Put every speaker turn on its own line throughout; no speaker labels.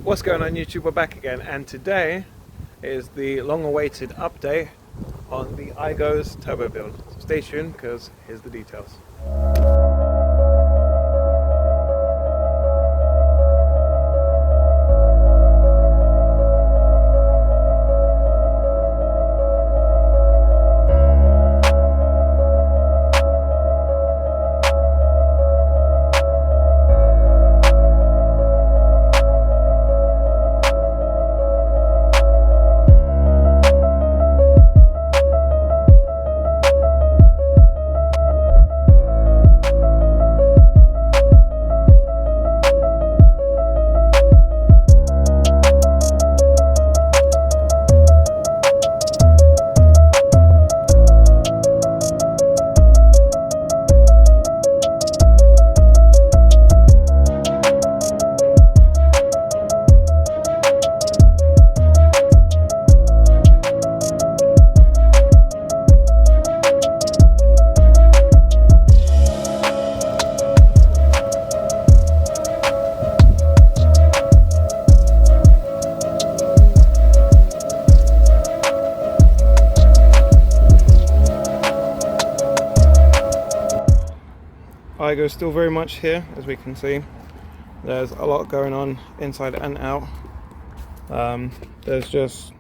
What's going on YouTube? We're back again, and today is the long-awaited update on the Aygo's turbo build. So stay tuned because here's the details. Aygo still very much here, as we can see. There's a lot going on inside and out. There's just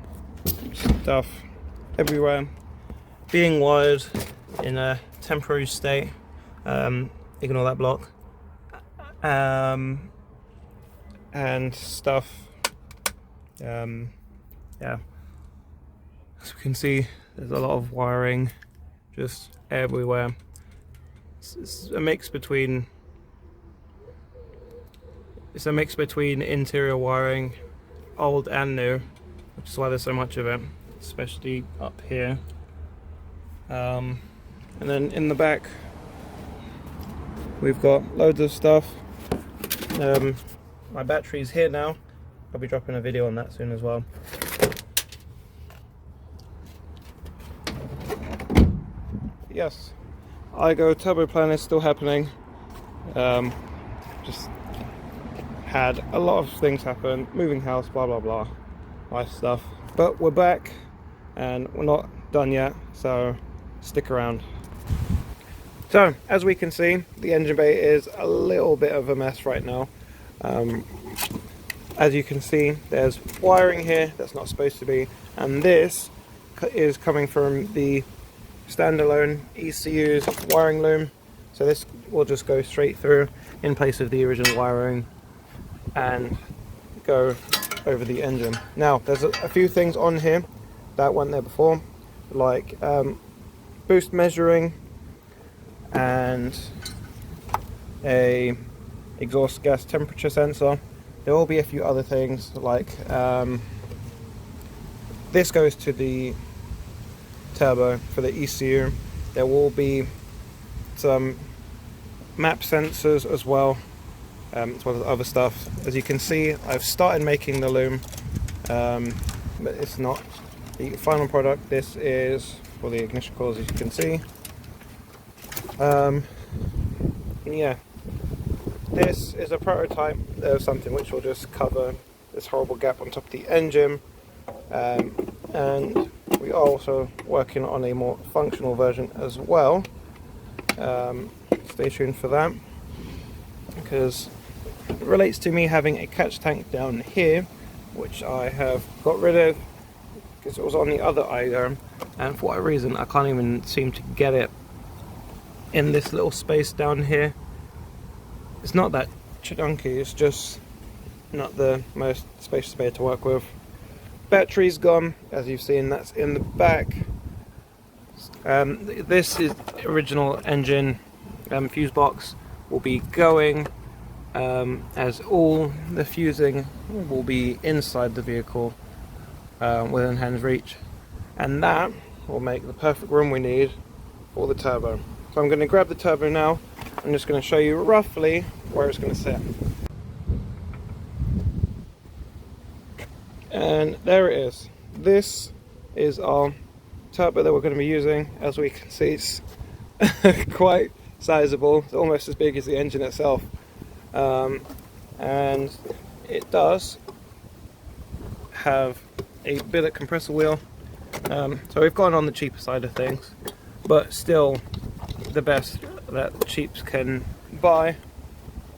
stuff everywhere being wired in a temporary state. Ignore that block. And stuff. Yeah. As we can see, there's a lot of wiring just everywhere. It's a mix between interior wiring, old and new, which is why there's so much of it, especially up here. And then in the back we've got loads of stuff. My battery's here now. I'll be dropping a video on that soon as well. Yes, Aygo turbo plan is still happening. Just had a lot of things happen, moving house, blah blah blah, nice stuff. But we're back and we're not done yet, so stick around. So as we can see, the engine bay is a little bit of a mess right now. As you can see, there's wiring here that's not supposed to be, and this is coming from the standalone ECU's wiring loom, so this will just go straight through in place of the original wiring and go over the engine. Now there's a few things on here that weren't there before, like boost measuring and a exhaust gas temperature sensor. There will be a few other things like this goes to the turbo for the ECU. There will be some map sensors as well as other stuff. As you can see, I've started making the loom, but it's not the final product. This is for the ignition coils, as you can see. Yeah, this is a prototype of something which will just cover this horrible gap on top of the engine, and we are also working on a more functional version as well. Stay tuned for that, because it relates to me having a catch tank down here, which I have got rid of because it was on the other Aygo, and for whatever reason I can't even seem to get it in this little space down here. It's not that chunky, it's just not the most spacious bay to work with. Battery's gone, as you've seen, that's in the back. This is original engine fuse box will be going, as all the fusing will be inside the vehicle within hand's reach, and that will make the perfect room we need for the turbo. So I'm going to grab the turbo now. I'm just going to show you roughly where it's going to sit. And there it is. This is our turbo that we're going to be using. As we can see, it's quite sizable. It's almost as big as the engine itself, and it does have a billet compressor wheel. So we've gone on the cheaper side of things, but still the best that cheaps can buy.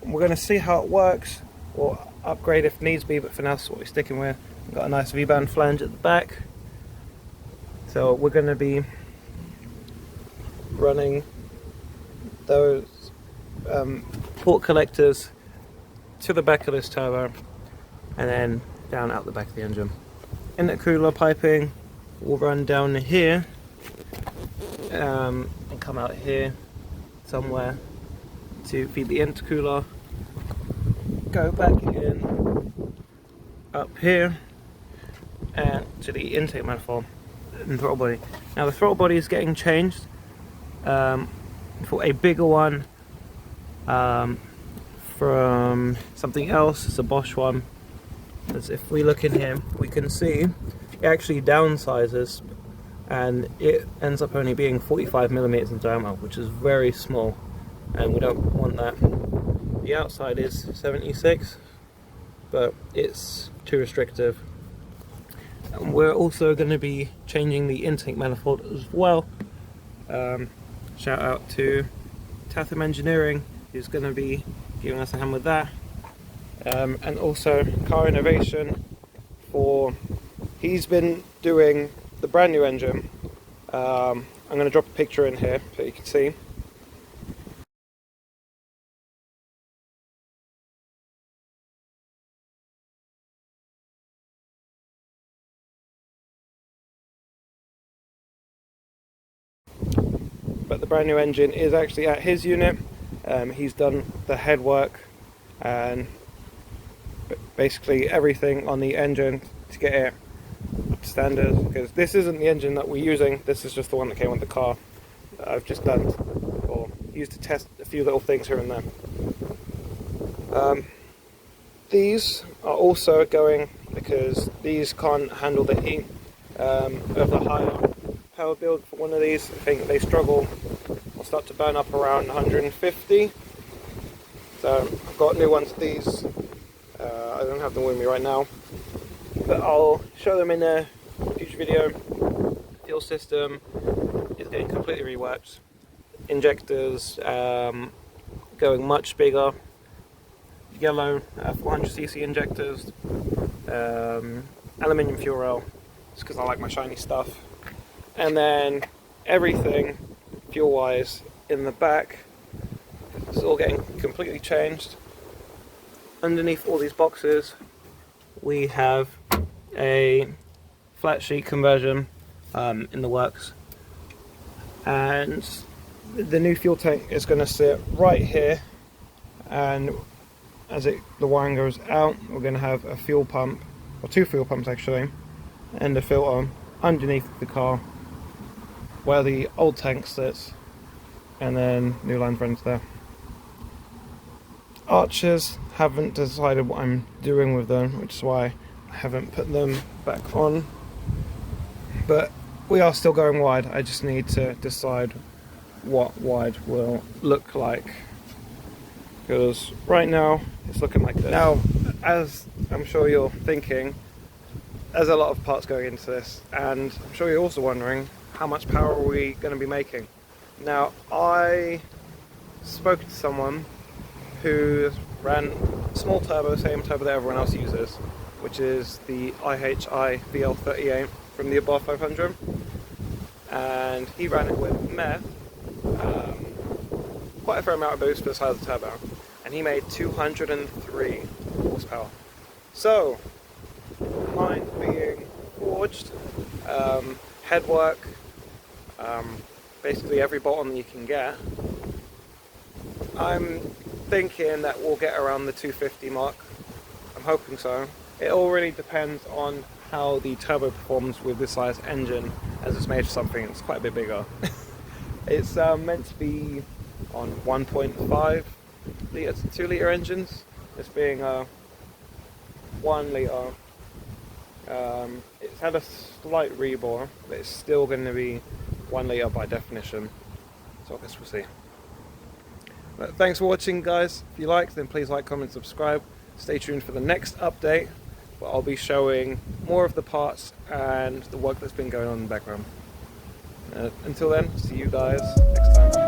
We're going to see how it works, or upgrade if needs be, but for now that's what we're sticking with. We've got a nice V-band flange at the back, so we're going to be running those port collectors to the back of this turbo and then down out the back of the engine. Intercooler piping will run down here and come out here somewhere to feed the intercooler, go back in up here and to the intake manifold and throttle body. Now the throttle body is getting changed for a bigger one from something else. It's a Bosch one. As if we look in here, we can see it actually downsizes and it ends up only being 45mm in diameter, which is very small, and we don't want that. The outside is 76, but it's too restrictive. And we're also going to be changing the intake manifold as well. Shout out to Tatham Engineering, who's going to be giving us a hand with that. And also Car Innovation, he's been doing the brand new engine. I'm going to drop a picture in here so you can see. But the brand new engine is actually at his unit. He's done the head work and basically everything on the engine to get it up to standard, because this isn't the engine that we're using, this is just the one that came with the car that I've just done, or used to test a few little things here and there. These are also going, because these can't handle the heat of the higher power build for one of these. I think they struggle or start to burn up around 150. So I've got new ones of these. I don't have them with me right now, but I'll show them in a future video. Fuel system is getting completely reworked. Injectors going much bigger. Yellow 400cc injectors. Aluminium fuel rail, just because I like my shiny stuff. And then everything fuel-wise in the back is all getting completely changed. Underneath all these boxes we have a flat sheet conversion in the works, and the new fuel tank is going to sit right here, and as the wiring goes out, we're going to have a fuel pump, or two fuel pumps actually, and a filter underneath the car where the old tank sits, and then new lines run to there. Arches, haven't decided what I'm doing with them, which is why I haven't put them back on, but we are still going wide. I just need to decide what wide will look like, because right now it's looking like this. Now, as I'm sure you're thinking, there's a lot of parts going into this, and I'm sure you're also wondering, how much power are we going to be making? Now, I spoke to someone who ran small turbo, same turbo that everyone else uses, which is the IHI VL38 from the Above 500, and he ran it with meth, quite a fair amount of boost for the size of the turbo, and he made 203 horsepower. So, mine being forged, head work, basically every bolt on you can get, I'm thinking that we'll get around the 250 mark. I'm hoping so. It all really depends on how the turbo performs with this size engine, as it's made for something that's quite a bit bigger. It's meant to be on 1.5 litre to 2 litre engines, this being a 1 litre. It's had a slight rebore, but it's still going to be 1 litre by definition, so I guess we'll see. But thanks for watching, guys. If you liked, then please like, comment, subscribe. Stay tuned for the next update, but I'll be showing more of the parts and the work that's been going on in the background. Until then, see you guys next time.